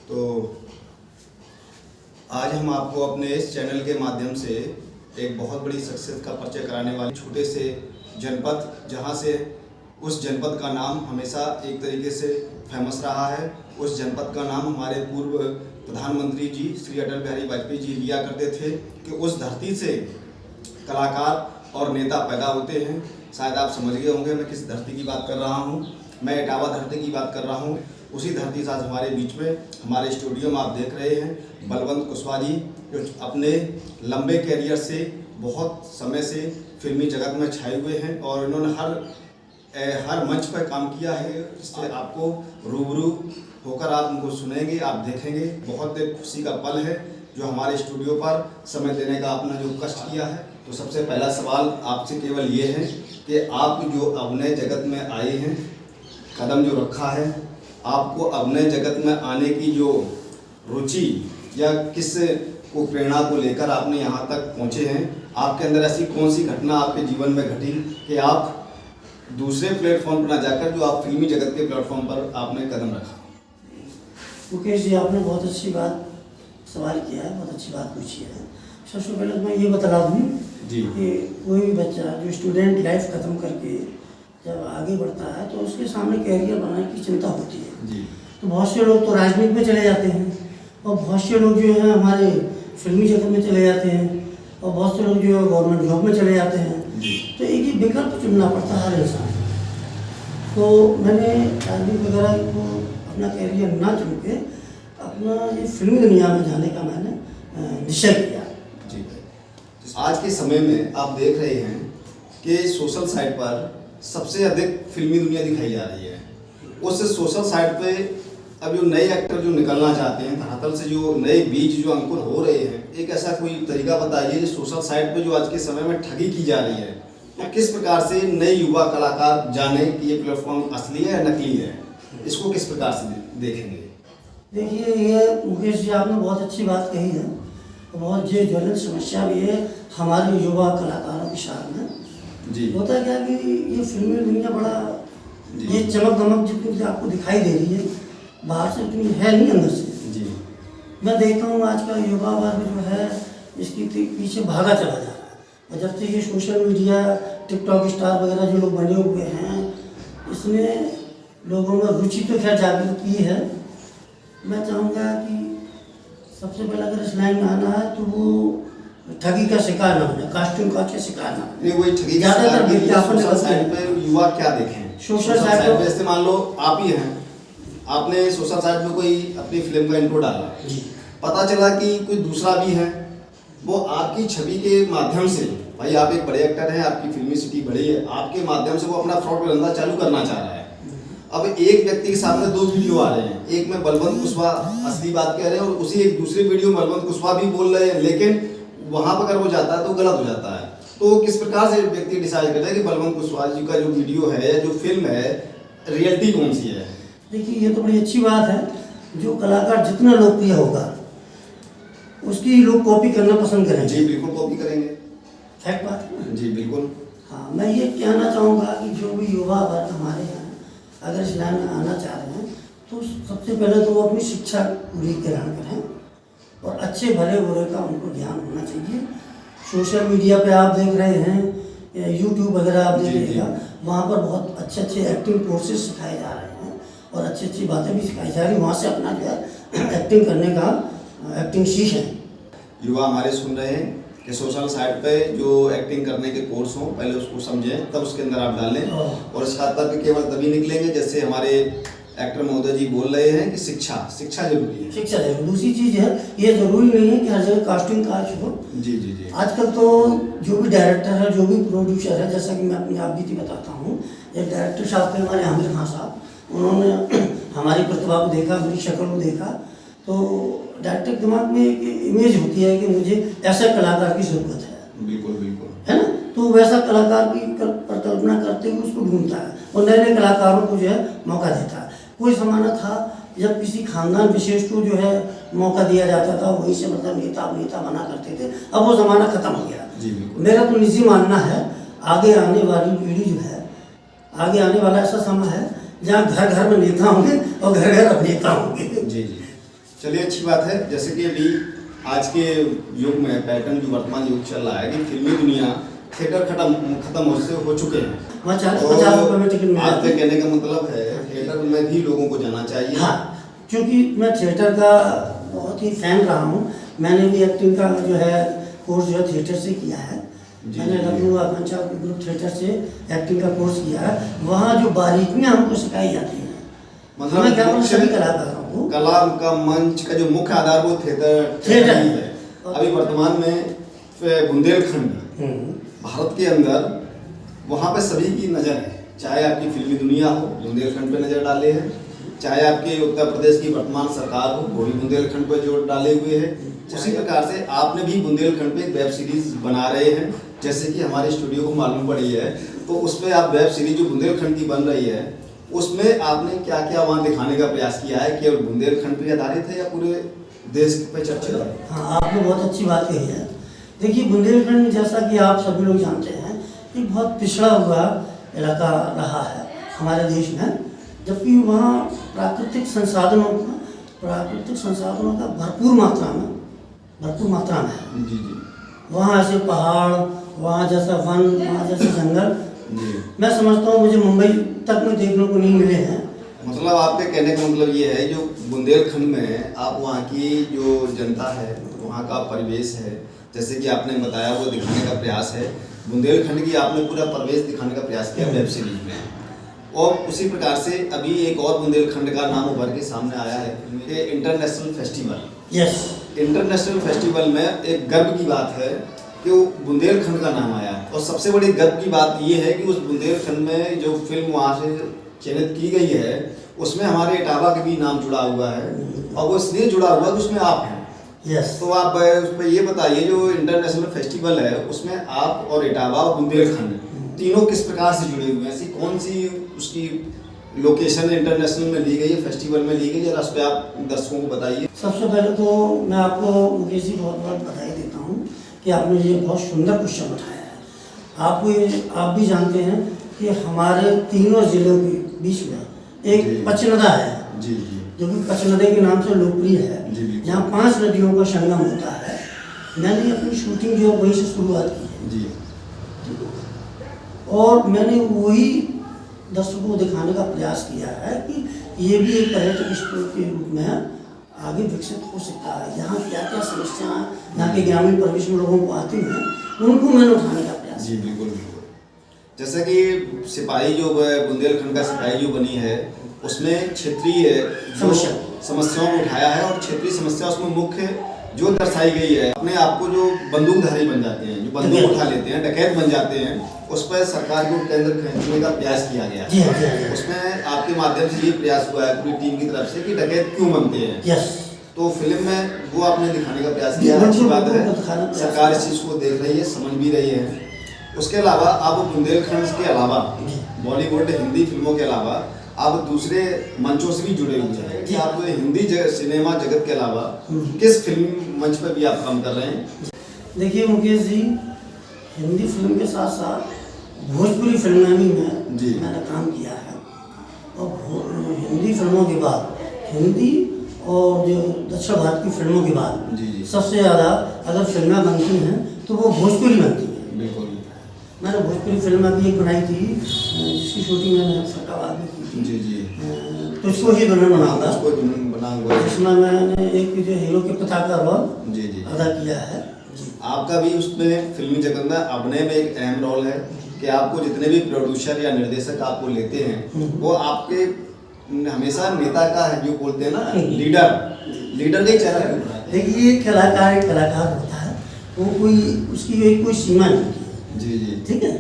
तो आज हम आपको अपने इस चैनल के माध्यम से एक बहुत बड़ी शख्सियत का परिचय कराने वाले छोटे से जनपद, जहां से उस जनपद का नाम हमेशा एक तरीके से फेमस रहा है। उस जनपद का नाम हमारे पूर्व प्रधानमंत्री जी श्री अटल बिहारी वाजपेयी जी लिया करते थे कि उस धरती से कलाकार और नेता पैदा होते हैं। शायद आप समझ गए होंगे मैं किस धरती की बात कर रहा हूँ। मैं इटावा धरती की बात कर रहा हूँ। उसी धरती से आज हमारे बीच में हमारे स्टूडियो में आप देख रहे हैं बलवंत कुशवाहा जी, जो अपने लंबे कैरियर से बहुत समय से फिल्मी जगत में छाए हुए हैं और इन्होंने हर मंच पर काम किया है। इससे आपको रूबरू होकर आप उनको सुनेंगे, आप देखेंगे। बहुत एक खुशी का पल है जो हमारे स्टूडियो पर समय देने का आपने जो कष्ट किया है। तो सबसे पहला सवाल आपसे केवल ये है कि आप जो अभिनय जगत में आए हैं, कदम जो रखा है, आपको अभिनय जगत में आने की जो रुचि या किस को प्रेरणा को लेकर आपने यहाँ तक पहुँचे हैं, आपके अंदर ऐसी कौन सी घटना आपके जीवन में घटी कि आप दूसरे प्लेटफॉर्म पर ना जाकर जो आप फिल्मी जगत के प्लेटफॉर्म पर आपने कदम रखा? मुकेश जी, आपने बहुत अच्छी बात सवाल किया है, बहुत अच्छी बात पूछी है। सबसे पहले तो मैं ये बता दूँ कि कोई भी बच्चा जो स्टूडेंट लाइफ ख़त्म करके जब आगे बढ़ता है तो उसके सामने कैरियर बनाने की चिंता होती है जी। तो बहुत से लोग तो राजनीति में चले जाते हैं और बहुत से लोग जो है हमारे फिल्मी जगत में चले जाते हैं और बहुत से लोग जो है गवर्नमेंट जॉब में चले जाते हैं। तो एक ही विकल्प चुनना पड़ता है हर इंसान। तो मैंने राजनीति वगैरह को अपना कैरियर ना चुन के अपना ये फिल्मी दुनिया में जाने का मैंने निश्चय किया। जी। आज के समय में आप देख रहे हैं कि सोशल साइट पर सबसे अधिक फिल्मी दुनिया दिखाई जा रही है। उस सोशल साइट पे अब जो नए एक्टर जो निकलना चाहते हैं, धरातल से जो नए बीज जो अंकुर हो रहे हैं, एक ऐसा कोई तरीका बताइए जो सोशल साइट पे जो आज के समय में ठगी की जा रही है, तो किस प्रकार से नए युवा कलाकार जाने कि ये प्लेटफॉर्म असली है या नकली है, इसको किस प्रकार से देखेंगे? देखिए, ये मुकेश जी आपने बहुत अच्छी बात कही है और बहुत ये ज्वलंत समस्या भी है हमारे युवा कलाकारों के सामने। जी। होता क्या कि ये फिल्मी दुनिया बड़ा ये चमक दमक जितनी आपको दिखाई दे रही है बाहर से उतनी है नहीं अंदर से। जी। मैं देखता हूँ आज का युवा वर्ग जो है इसकी पीछे भागा चला जा रहा है और जब से ये सोशल मीडिया टिकटॉक स्टार वगैरह जो लोग बने हुए हैं, इसने लोगों में रुचि तो खैर जागृत की है। मैं चाहूँगा कि सबसे पहले अगर इस लाइन में आना है तो वो ठगी का शिकार ना होना, कास्ट्यूम का के शिकार ना होना। वही ठगी का ज़्यादातर विज्ञापन सोशल साइट पे युवा क्या देखें? सोशल साइट पे जैसे मान लो आप ही हैं, आपने सोशल साइट पे कोई अपनी फिल्म का इंट्रो डाला, पता चला कि कोई दूसरा भी है, वो आपकी छवि के माध्यम से, भाई आप एक बड़े एक्टर हैं, आपकी फिल्मी सिटी बड़ी है, आपके माध्यम से वो अपना फ्रॉड धंधा चालू करना चाह रहा है। अब एक व्यक्ति के सामने दो वीडियो आ रहे हैं, एक में बलवंत कुशवाहा असली बात कह रहे हैं और उसी एक दूसरे वीडियो में बलवंत कुशवाहा भी बोल रहे हैं, लेकिन वहां पर अगर वो जाता है तो गलत हो जाता है। तो किस प्रकार से व्यक्ति डिसाइड करता है कि बलवंत कुशवाहा जी का जो वीडियो है या जो फिल्म है, रियलिटी कौन सी है? देखिए, ये तो बड़ी अच्छी बात है। जो कलाकार जितना लोकप्रिय होगा उसकी लोग कॉपी करना पसंद करेंगे। जी बिल्कुल कॉपी करेंगे, फैक्ट बात है। जी बिल्कुल। हाँ, मैं ये कहना चाहूँगा कि जो भी युवा वर्ग हमारे यहाँ अगर इस लाइन में आना चाह रहे हैं तो सबसे पहले तो वो अपनी शिक्षा पूरी ग्रहण करें और अच्छे भले बुरे का उनको ज्ञान होना चाहिए। सोशल मीडिया पे आप देख रहे हैं, यूट्यूब वगैरह आप देखिएगा, वहाँ पर बहुत अच्छे अच्छे एक्टिंग कोर्सेज सिखाए जा रहे हैं और अच्छी अच्छी बातें भी सिखाई जा रही हैं। वहाँ से अपना जो है एक्टिंग करने का एक्टिंग सीखें। युवा हमारे सुन रहे हैं कि सोशल साइट पे जो एक्टिंग करने के कोर्स हों, पहले उसको समझें, तब उसके अंदर आप डालें और इसका तर्क केवल तभी निकलेंगे जैसे हमारे एक्टर महोदय जी बोल रहे हैं कि शिक्षा जरूरी है। शिक्षा जरूरी। दूसरी चीज़ है, ये जरूरी नहीं है कि हर जगह कास्टिंग कास्ट हो। जी जी जी। आजकल तो जो भी डायरेक्टर है, जो भी प्रोड्यूसर है, जैसा कि मैं अपनी आप बीती बताता हूँ, एक डायरेक्टर साहब थे हमारे आमिर खान साहब, उन्होंने हमारी प्रतिभा को देखा, मेरी शक्ल को देखा, तो डायरेक्टर के दिमाग में एक इमेज होती है कि मुझे ऐसा कलाकार की ज़रूरत है। बिल्कुल बिल्कुल, है ना? तो वैसा कलाकार की परिकल्पना करते हुए उसको ढूंढता है और नए नए कलाकारों को जो है मौका देता है। कोई ज़माना था जब किसी खानदान विशेष को जो है मौका दिया जाता था, वहीं से मतलब नेता अभिनेता बना करते थे। अब वो ज़माना ख़त्म हो गया। जी बिल्कुल। मेरा तो निजी मानना है, आगे आने वाली पीढ़ी जो है, आगे आने वाला ऐसा समय है जहाँ घर घर में नेता होंगे और घर घर अभिनेता होंगे। जी जी। चलिए, अच्छी बात है। जैसे कि अभी आज के युग में पैटर्न जो वर्तमान युग चल रहा है कि फिल्मी दुनिया थिएटर खत्म हो चुके हैं। वहाँ 40-50 रुपये में टिकट मिल जाती आपके है। कहने का मतलब है थिएटर में भी लोगों को जाना चाहिए। हाँ, क्योंकि मैं थिएटर का बहुत ही फैन रहा हूँ। मैंने भी एक्टिंग का जो है कोर्स जो है थिएटर से किया है। जी, मैंने जी। लखनऊ आकांक्षा ग्रुप थिएटर से एक्टिंग का कोर्स किया है। वहाँ जो बारीकियाँ हमको सिखाई जाती हैं, मतलब मैं क्या बोलूँ, मुख्य सभी कलाकारों को कला का मंच का जो मुख्य आधार वो थिएटर ही है। अभी वर्तमान में बुंदेलखंड भारत के अंदर वहाँ पे सभी की नज़र है। चाहे आपकी फिल्मी दुनिया हो, बुंदेलखंड पे नज़र डाले है, चाहे आपके उत्तर प्रदेश की वर्तमान सरकार हो, वो भी बुंदेलखंड पे जोर डाले हुए है। उसी प्रकार से आपने भी बुंदेलखंड पे एक वेब सीरीज बना रहे हैं, जैसे कि हमारे स्टूडियो को मालूम पड़ी है। तो उस पर आप वेब सीरीज जो बुंदेलखंड की बन रही है, उसमें आपने क्या क्या वहाँ दिखाने का प्रयास किया है? केवल बुंदेलखंड पे आधारित है या पूरे देश पे चर्चित है? हाँ, आपने बहुत अच्छी बात कही है। देखिए, बुंदेलखंड जैसा कि आप सभी लोग जानते हैं कि बहुत पिछड़ा हुआ इलाका रहा है हमारे देश में, जबकि वहाँ प्राकृतिक संसाधनों का भरपूर मात्रा में है। जी जी वहाँ ऐसे पहाड़, वहाँ जैसा वन, वहाँ जैसे जंगल जी। मैं समझता हूँ मुझे मुंबई तक में देखने को नहीं मिले हैं। मतलब आपके कहने का मतलब ये है जो बुंदेलखंड में आप वहाँ की जो जनता है, वहाँ का परिवेश है, जैसे कि आपने बताया, वो दिखाने का प्रयास है। बुंदेलखंड की आपने पूरा परिवेश दिखाने का प्रयास किया वेब सीरीज में। और उसी प्रकार से अभी एक और बुंदेलखंड का नाम उभर के सामने आया है, ये international festival. Yes, international festival में एक गर्व की बात है कि वो बुंदेलखंड का नाम आया। और सबसे बड़ी गर्व की बात ये है कि उस बुंदेलखंड में जो फिल्म वहाँ से चयनित की गई है, उसमें हमारे इटावा का भी नाम जुड़ा हुआ है। और वो इसलिए जुड़ा हुआ कि उसमें आप हैं। यस। तो आप उस पर ये बताइए, जो इंटरनेशनल फेस्टिवल है उसमें आप और इटावा और बुंदेलखंड तीनों किस प्रकार से जुड़े हुए हैं? ऐसी कौन सी उसकी लोकेशन इंटरनेशनल में ली गई है, फेस्टिवल में ली गई है, उस पर आप दर्शकों को बताइए। सबसे पहले तो मैं आपको मुकेश जी बहुत बहुत बधाई देता हूँ कि आपने ये बहुत सुंदर क्वेश्चन उठाया है। आप भी जानते हैं कि हमारे तीनों जिलों के बीच में एक जी। पचनदा है, जी जी जो कि पचनदे के नाम से लोकप्रिय है, जी, बिल्कुल। जहाँ 5 नदियों का संगम होता है। मैंने अपनी शूटिंग जो है वहीं से शुरुआत की है जी और मैंने वही दर्शकों को दिखाने का प्रयास किया है कि ये भी एक पर्यटक स्थल के रूप में आगे विकसित हो सकता है। यहाँ क्या क्या समस्याएं यहाँ के ग्रामीण परिवेश में लोगों को आती हैं, उनको मैंने उठाने का प्रयास जी, बिल्कुल बिल्कुल। जैसे कि सिपाही जो बुंदेलखंड का सिपाही जो बनी है, उसमें क्षेत्रीय जो समस्याओं को उठाया है और क्षेत्रीय समस्या उसमें मुख्य जो दर्शाई गई है, अपने आप को जो बंदूकधारी बन जाते हैं, जो बंदूक उठा लेते हैं, डकैत बन जाते हैं, उस पर सरकार को केंद्र खींचने का प्रयास किया गया जी है। हाँ, जी हाँ, जी हाँ। उसमें आपके माध्यम से ये प्रयास हुआ है पूरी टीम की तरफ से कि डकैत क्यों बनते हैं। यस। तो फिल्म में वो आपने दिखाने का प्रयास किया, बिल्कुल, अच्छी बात बिल्कुल, है। दिखाने का प्रयास सरकार इस चीज़ को देख रही है, समझ भी रही है। उसके अलावा आप बुंदेलखंड के अलावा बॉलीवुड हिंदी फिल्मों के अलावा आप दूसरे मंचों से भी जुड़े हुए हैं कि आप हिंदी सिनेमा जगत के अलावा किस फिल्म मंच पर भी आप काम कर रहे हैं? देखिए मुकेश जी, हिंदी फिल्म के साथ साथ भोजपुरी फिल्में भी मैंने काम किया है। और हिंदी फिल्मों के बाद, हिंदी और जो दक्षिण भारत की फिल्मों के बाद जी जी सबसे ज़्यादा अगर फिल्में बनती हैं तो वो भोजपुरी बनती हैं। बिल्कुल। मैंने भोजपुरी फिल्म भी एक बनाई थी, जिसकी शूटिंग मैंने फटावाद में की थी। जी जी तुझको ही दुल्हन बनाऊंगा, उसको बना हुआ है। जिसमें मैंने एक जो हीरो के पिता का रोल जी जी अदा किया है। जी। आपका भी उसमें फिल्मी जगत में अभिनय में एक अहम रोल है कि आपको जितने भी प्रोड्यूसर या निर्देशक आपको लेते हैं, वो आपके हमेशा नेता का है, जो बोलते हैं ना लीडर के चेहरा पे उभरा है। देखिए, एक कलाकार होता है, वो उसकी कोई सीमा नहीं होती है। जी जी ठीक है,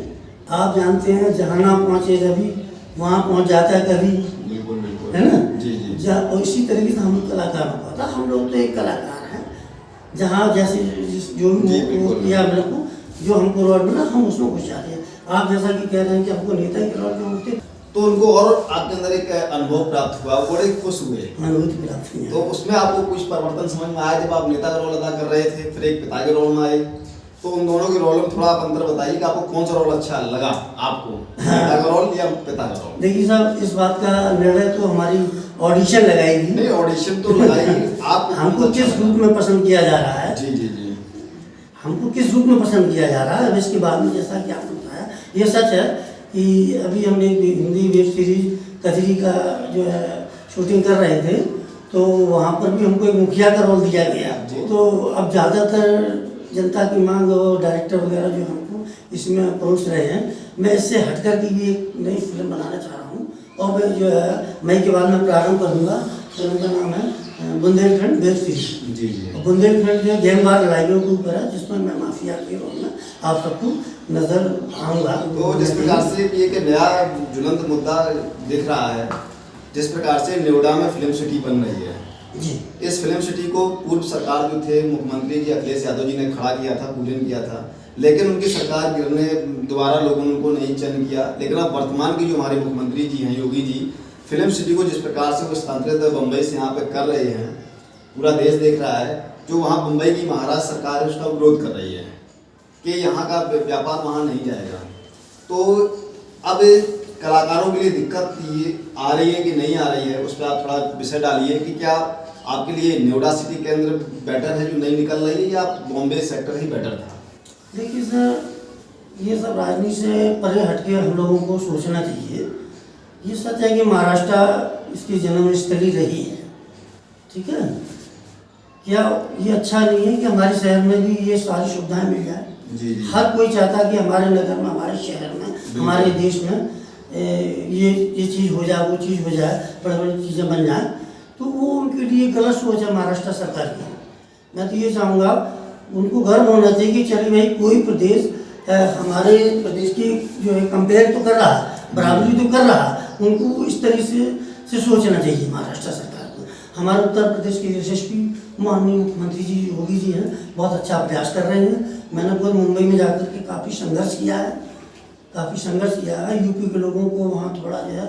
आप जानते हैं जहाँ ना पहुँचे कभी वहाँ पहुँच जाता है कभी, बिल्कुल बिल्कुल, है ना। जी जी और इसी तरीके से हम कलाकारों का था, हम लोग तो एक कलाकार हैं। जहाँ जैसे जो जी, भी बिल्कुल। किया मेरे को, जो हमको रोल मिला हम उसमें घुस जाते हैं। आप जैसा कि कह रहे हैं कि हमको नेता के रोल में होते, तो उनको और आपके अंदर एक अनुभव प्राप्त हुआ, बड़े खुश हुए। अनुभूति प्राप्त हुई है। तो उसमें आपको कुछ परिवर्तन समझ में आया जब आप नेता का रोल अदा कर रहे थे, फिर एक पिता के रोल में आए? तो उन दोनों के रोल में थोड़ा आप अंतर बताइए कि आपको कौन सा रोल अच्छा लगा आपको, पिता का रोल या पिता का रोल? देखिए साहब, इस बात का निर्णय तो हमारी ऑडिशन लगाएगी। नहीं, ऑडिशन तो लगाएगी। आप हमको किस रूप में पसंद किया जा रहा है, जी जी जी, हमको किस रूप में पसंद किया जा रहा है। अब इसके बाद में जैसा कि आपने बताया, ये सच है कि अभी हमने हिंदी वेब सीरीज कजरी का जो है शूटिंग कर रहे थे, तो वहाँ पर भी हमको एक मुखिया का रोल दिया गया। तो अब ज़्यादातर जनता की मांग और डायरेक्टर वगैरह जो हमको इसमें अप्रोच रहे हैं, मैं इससे हट कर के भी एक नई फिल्म बनाना चाह रहा हूँ। और मैं जो है मई के बाद में प्रारंभ करूँगा। फिल्म का नाम है बुंदेलखंड वेब सीरीज। जी जी। बुंदेलखंड जो गैंगवार लड़ाइयों के ऊपर है, जिसमें मैं माफिया के रोल में आप सबको नजर आऊँगा। तो जिस प्रकार से ये कि नया ज्वलंत मुद्दा दिख रहा है, जिस प्रकार से नोएडा में फिल्म सिटी बन रही है जी, इस फिल्म सिटी को पूर्व सरकार जो थे मुख्यमंत्री जी अखिलेश यादव जी ने खड़ा किया था, पूजन किया था, लेकिन उनकी सरकार गिरने दोबारा लोगों ने उनको नहीं चयन किया। लेकिन अब वर्तमान की जो हमारे मुख्यमंत्री जी हैं, योगी जी, फिल्म सिटी को जिस प्रकार से वो स्थानांतरित बम्बई से यहाँ पे कर रहे हैं, पूरा देश देख रहा है। जो वहाँ मुंबई की महाराष्ट्र सरकार है उसका विरोध कर रही है कि यहाँ का व्यापार वहाँ नहीं जाएगा। तो अब कलाकारों के लिए दिक्कत ये आ रही है कि नहीं आ रही है, उस पर आप थोड़ा विषय डालिए कि क्या आपके लिए नोएडा सिटी केंद्र बेटर है जो नहीं निकल रही है, या बॉम्बे सेक्टर ही बेटर था? देखिए सर, ये सब राजनीति से परे हटके हम लोगों को सोचना चाहिए। ये सच है कि महाराष्ट्र इसकी जन्मस्थली रही है, ठीक है। क्या ये अच्छा नहीं है कि हमारे शहर में भी ये सारी सुविधाएं मिल जाए? जी जी। हर कोई चाहता है कि हमारे नगर में, हमारे शहर में, हमारे देश में ये चीज़ हो जाए, वो चीज़ हो जाए, बड़ी बड़ी चीज़ें बन जाए। तो वो उनके लिए गलत सोच है महाराष्ट्र सरकार की। मैं तो ये चाहूँगा, उनको गर्व होना चाहिए कि चलिए भाई, कोई प्रदेश हमारे प्रदेश की जो है कंपेयर तो कर रहा है, बराबरी तो कर रहा है। उनको इस तरह से सोचना चाहिए महाराष्ट्र सरकार को। हमारे उत्तर प्रदेश के यशस्वी माननीय मुख्यमंत्री जी योगी जी हैं, बहुत अच्छा प्रयास कर रहे हैं। मैंने खुद मुंबई में जाकर के काफ़ी संघर्ष किया है। यूपी के लोगों को वहाँ थोड़ा जो है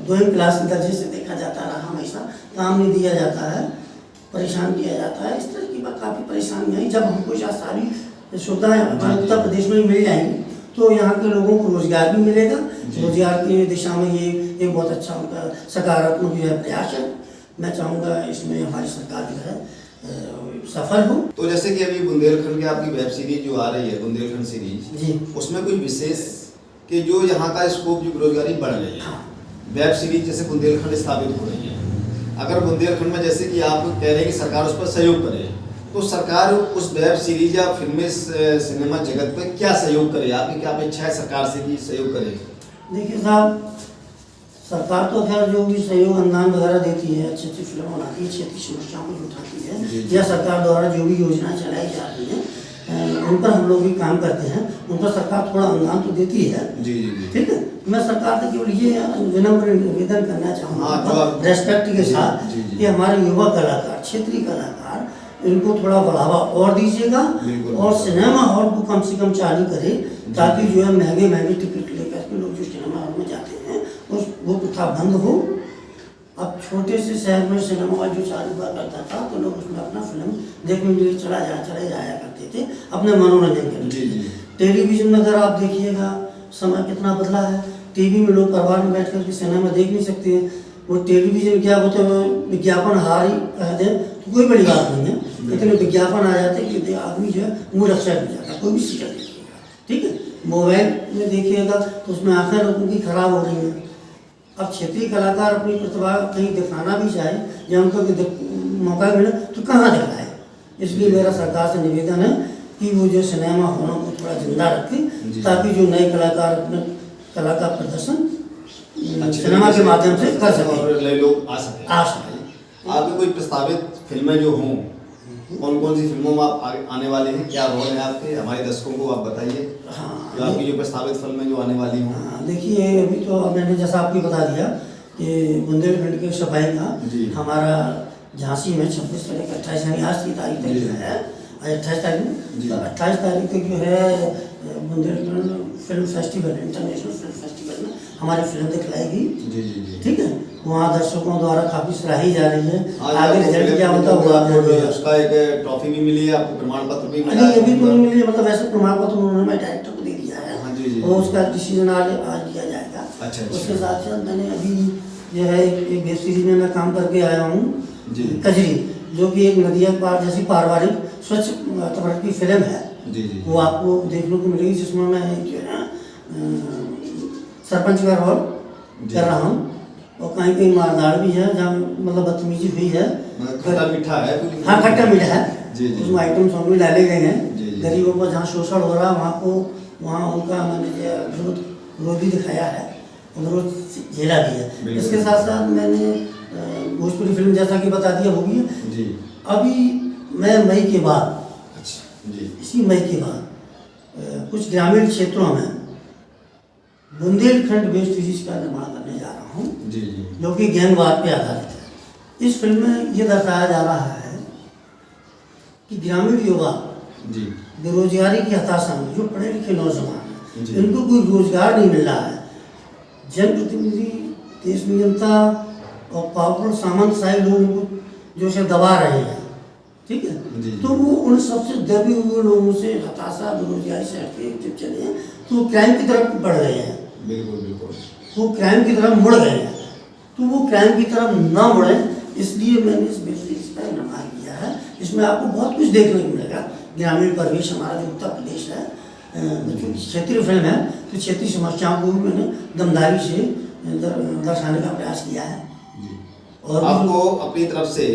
दोहरी क्लास के दर्जे से देखा जाता रहा, हमेशा काम नहीं दिया जाता है, परेशान किया जाता है। इस तरह की काफ़ी परेशानियाँ आई। जब हमको यह सारी सुविधाएँ हमारे उत्तर प्रदेश में मिल जाएंगी तो यहाँ के लोगों को रोजगार भी मिलेगा। रोजगार की दिशा में ये एक बहुत अच्छा उनका सकारात्मक जो है प्रयास है। मैं चाहूँगा इसमें हमारी सरकार जो है सफल हो। तो जैसे कि अभी बुंदेलखंड की आपकी वेब सीरीज जो आ रही है, बुंदेलखंड सीरीज जी, उसमें कोई विशेष कि जो यहाँ का स्कोप जो बेरोजगारी बढ़ रही है, वेब सीरीज जैसे बुंदेलखंड स्थापित हो रही है, अगर बुंदेलखंड में जैसे कि आप कह रहे हैं कि सरकार उस पर सहयोग करे, तो सरकार उस वेब सीरीज या फिल्मी सिनेमा जगत पे क्या सहयोग करे? आपकी क्या अपेक्षा है सरकार से कि सहयोग करे? देखिए साहब, सरकार तो खैर जो भी सहयोग अनुदान वगैरह देती है, अच्छी अच्छी फिल्म बनाती है, क्षेत्रीय समस्याओं को उठाती है, या सरकार द्वारा जो भी योजनाएं चलाई जा रही हैं उन पर हम लोग भी काम करते हैं। उन पर सरकार थोड़ा अनुदान तो देती है। जी जी जी। ठीक है, मैं सरकार से केवल ये विनम्र निवेदन करना चाहूँगा रेस्पेक्ट के साथ कि हमारे युवा कलाकार, क्षेत्रीय कलाकार, इनको थोड़ा बढ़ावा और दीजिएगा, और सिनेमा हॉल को कम से कम चालू करें, ताकि जो है महंगे टिकट लेकर के लोग जो सिनेमा हॉल में जाते हैं वो प्रथा बंद हो। अब छोटे से शहर में सिनेमा हॉल जो चालू हुआ करता था, तो लोग उसमें अपना फिल्म देखने के लिए चले जाया करते थे, अपने मनोरंजन के लिए। टेलीविजन में अगर आप देखिएगा, समय कितना बदला है। टीवी में लोग परिवार में बैठ करके सिनेमा देख नहीं सकते हैं। वो टेलीविजन क्या होता है, विज्ञापन हार ही कह दें तो कोई बड़ी बात नहीं है, लेकिन विज्ञापन आ जाते हैं कि आदमी जो है मूड अपसेट हो जाता है, कोई भी सीरियल देखिएगा। ठीक है, मोबाइल में देखिएगा तो उसमें आंखें लोगों की खराब हो रही हैं। अब क्षेत्रीय कलाकार अपनी प्रतिभा कहीं दिखाना भी चाहे या उनको मौका मिले तो कहाँ दिखाए। इसलिए मेरा सरकार से निवेदन है कि वो जो सिनेमा हॉलों को थोड़ा जिंदा रखें, ताकि जो नए कलाकार अपने कला का प्रदर्शन सिनेमा के माध्यम से कर सकें और नए लोग आ सकें। आपकी कोई प्रस्तावित फिल्में जो हों, कौन कौन सी फिल्मों में आप आने वाले हैं, क्या रोल है आपके, हमारे दर्शकों को आप बताइए। हाँ, जो आपकी जो प्रस्तावित फिल्में जो आने वाली हों। हाँ, देखिए, अभी तो मैंने जैसा आपको बता दिया कि बुंदेलखंड के सफाई का हमारा झांसी में 26 से लेकर 28 यानी आज की तारीख तक जो है, 28 तारीख तक जो है Bundelkhand film festival, international film festival में हमारी फिल्म दिखलाई गई। जी जी जी। ठीक है, वहाँ दर्शकों द्वारा काफ़ी सराही जा रही है। आज आगे आपको रिजल्ट फिल्म क्या होता को हुआ आप आपको जानिएगा। उसका एक ट्रॉफी भी मिली है, आपको प्रमाण पत्र भी मिला नहीं है? अभी तो नहीं मिली है, मतलब ऐसे प्रमाण पत्र उन्होंने मैं डायरेक्टर को दे दिया है। हाँ जी जी। वो उसका डिसीजन आज लिया जाएगा। अच्छा। उसके साथ साथ मैंने अभी जो है एक वेब सीरीज में मैं काम करके आया हूँ जी। कजरी, जो कि एक नदिया पार जैसी पारिवारिक स्वच्छ वातावरण की फिल्म है। जी जी। वो आपको देखने को मिलेगी, जिसमें मैं जो है सरपंच का रोल कर रहा हूँ, और कहीं कहीं मारधाड़ भी है, जहाँ मतलब बदतमीजी हुई है। मतलब खट्टा मीठा है पूरी? हाँ खट्टा मीठा है। जी जी। उसमें आइटम सॉन्ग भी डाले गए हैं। जी जी। गरीबों पर जहाँ शोषण हो रहा है वहाँ उनका मैंने जो विरोध भी दिखाया है, विरोध झेला भी है। बिल्कुल। इसके साथ साथ मैंने भोजपुरी फिल्म जैसा कि बता दिया होगी जी। अभी मैं मई के बाद, अच्छा जी। इसी मई के बाद कुछ ग्रामीण क्षेत्रों में बुंदेलखंड वेब सीरीज का निर्माण करने जा रहा हूँ, जी जी। जो कि गैंगवाद पे आधारित है। इस फिल्म में ये दर्शाया जा रहा है कि ग्रामीण युवा जी बेरोजगारी की हताशा में, जो पढ़े लिखे नौजवान हैं, जी। इनको कोई रोजगार नहीं मिल रहा है। जनप्रतिनिधि, देश में जनता और पावरफुल सामंतशाही लोग उनको जो है दबा रहे हैं। ठीक है, जी। तो वो उन सबसे दबे हुए लोगों से हताशा बेरोजगारी से हटके जब चले हैं तो वो क्राइम की तरफ बढ़ गए हैं। बिल्कुल बिल्कुल। वो क्राइम की तरफ मुड़ गए हैं, तो वो क्राइम की तरफ ना मुड़े, इसलिए मैंने इस वेब सीरीज का निर्माण किया है। इसमें आपको बहुत कुछ देखने को मिलेगा। ग्रामीण परिवेश हमारा जो उत्तर प्रदेश है, क्षेत्रीय फिल्म है, तो क्षेत्रीय समस्याओं को भी मैंने दमदारी से दर्शाने का प्रयास किया है। जी। और आपको अपनी तरफ से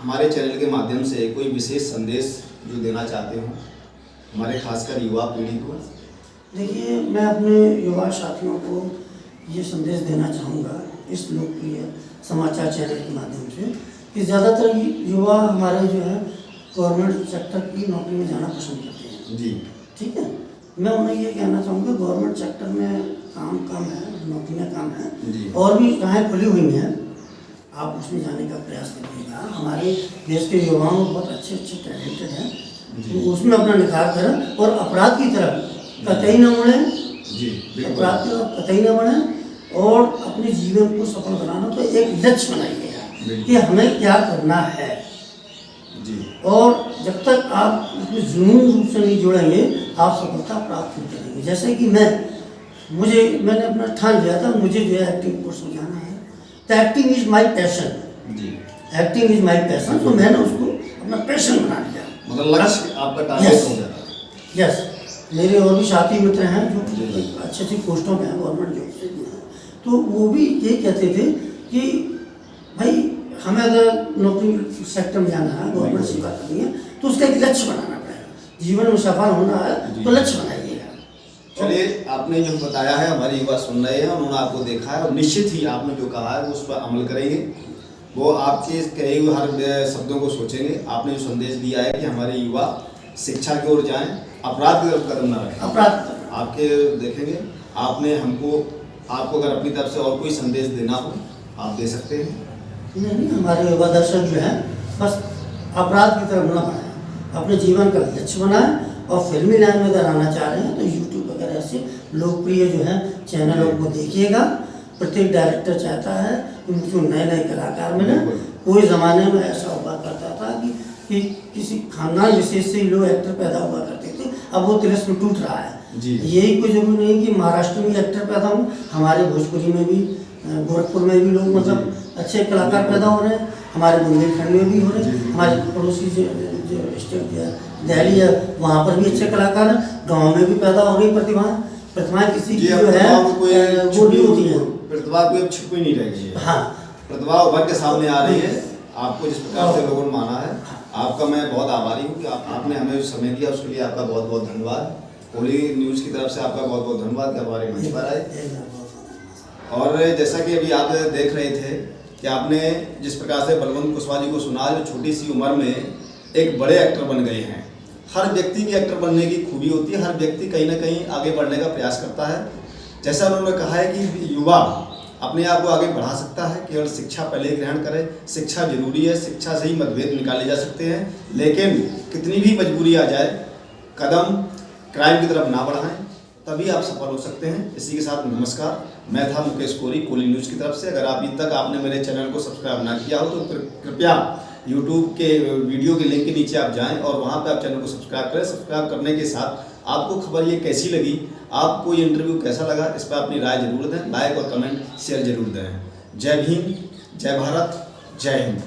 हमारे चैनल के माध्यम से कोई विशेष संदेश जो देना चाहते हो हमारे खासकर युवा पीढ़ी को? देखिए, मैं अपने युवा साथियों को ये संदेश देना चाहूँगा इस लोकप्रिय समाचार चैनल के माध्यम से कि ज़्यादातर युवा हमारे जो है गवर्नमेंट सेक्टर की नौकरी में जाना पसंद करते हैं। जी। ठीक है, मैं उन्हें ये कहना चाहूँगा गवर्नमेंट सेक्टर में काम कम है, नौकरियाँ कम हैं, जी। और भी जहाँ खुली हुई हैं आप उसमें जाने का प्रयास करिएगा। हमारे देश के युवाओं बहुत अच्छे अच्छे टैलेंटेड हैं, तो उसमें अपना निखार करें और अपराध की तरफ कतई न बढ़े। जी बिल्कुल। अपराध की तरफ कतई न बढ़े और अपने जीवन को सफल बनाना तो एक लक्ष्य बनाइएगा कि हमें क्या करना है। जी। और जब तक आप उसमें जुनून रूप से नहीं जुड़ेंगे आप सफलता प्राप्त नहीं करेंगे। जैसे कि मैंने अपना ठान लिया था, मुझे जो है एक्टिंग कोर्स में जाना है, तो एक्टिंग इज माई पैशन। जी। एक्टिंग इज माई पैशन, तो मैंने उसको अपना पैशन बना लिया। मतलब लक्ष्य आपका टारगेट हो जाता है। यस, मेरे और भी साथी मित्र हैं जो जी। अच्छी अच्छी पोस्टों में हैं, गवर्नमेंट जॉब से भी हैं, तो वो भी यही कहते थे कि भाई हमें अगर नौकरी सेक्टर में जाना है, गवर्नमेंट सेवा करनी है, तो उसका एक लक्ष्य बनाना पड़ेगा। जीवन में सफल होना है तो लक्ष्य बनाइएगा। चलिए, आपने जो बताया है हमारे युवा सुन रहे हैं, उन्होंने आपको देखा है और निश्चित ही आपने जो कहा है वो उस पर अमल करेंगे। वो आपके कहे हुए हर शब्दों को सोचेंगे। आपने जो संदेश दिया है कि हमारे युवा शिक्षा की ओर जाएं, अपराध की तरफ कदम न रखें, अपराध आपके देखेंगे। आपने आपको अगर अपनी तरफ से और कोई संदेश देना हो आप दे सकते हैं। नहीं, हमारे युवा दर्शक जो है बस अपराध की तरफ न बढ़ाएं, अपने जीवन का लक्ष्य बनाएं, और फिल्मी लाइन में अगर आना चाह रहे हैं तो यूट्यूब वगैरह ऐसे लोकप्रिय जो है चैनलों को देखिएगा। प्रत्येक डायरेक्टर चाहता है कि उनको नए नए कलाकार मिले। कोई ज़माने में ऐसा हुआ करता था कि किसी खानदान विशेष से ही लोग एक्टर पैदा हुआ करते थे, अब वो तिलिस्म टूट रहा है। यही कोई जरूरी नहीं कि महाराष्ट्र में एक्टर पैदा हों, हमारे भोजपुरी में भी, गोरखपुर में भी लोग मतलब अच्छे कलाकार पैदा हो रहे हैं, हमारे बुंदेलखंड में भी हो रहे हैं, हमारे पड़ोसी जो स्टेट दिल्ली है वहाँ पर भी अच्छे कलाकार हैं, गाँव में भी पैदा हो रही प्रतिभाएं किसी की जो है वो नहीं होती है। प्रतिभा कोई अब छुपी नहीं रह गई है। हाँ, प्रतिभा उभर के सामने आ रही है। आपको जिस प्रकार से लोगों ने माना है, आपका मैं बहुत आभारी हूँ कि आपने हमें जो समय दिया उसके लिए आपका बहुत बहुत धन्यवाद। होली न्यूज़ की तरफ से आपका बहुत बहुत धन्यवाद कि हमारे मंच पर आए। और जैसा कि अभी आप देख रहे थे कि आपने जिस प्रकार से बलवंत कुशवाहा जी को सुना, जो छोटी सी उम्र में एक बड़े एक्टर बन गए हैं। हर व्यक्ति की एक्टर बनने की खूबी होती है, हर व्यक्ति कहीं ना कहीं आगे बढ़ने का प्रयास करता है। जैसा उन्होंने कहा है कि युवा अपने आप को आगे बढ़ा सकता है, केवल शिक्षा पहले ग्रहण करें। शिक्षा जरूरी है, शिक्षा से ही मतभेद निकाले जा सकते हैं, लेकिन कितनी भी मजबूरी आ जाए कदम क्राइम की तरफ ना बढ़ाएं, तभी आप सफल हो सकते हैं। इसी के साथ नमस्कार, मैं था मुकेश कोरी, कोली न्यूज़ की तरफ से। अगर अभी तक आपने मेरे चैनल को सब्सक्राइब ना किया हो तो कृपया यूट्यूब के वीडियो के लिंक के नीचे आप जाएं और वहां पे आप चैनल को सब्सक्राइब करें। सब्सक्राइब करने के साथ आपको खबर ये कैसी लगी, आपको ये इंटरव्यू कैसा लगा, इस पर अपनी राय जरूर दें। लाइक और कमेंट शेयर जरूर दें। जय भीम, जय भारत, जय हिंद।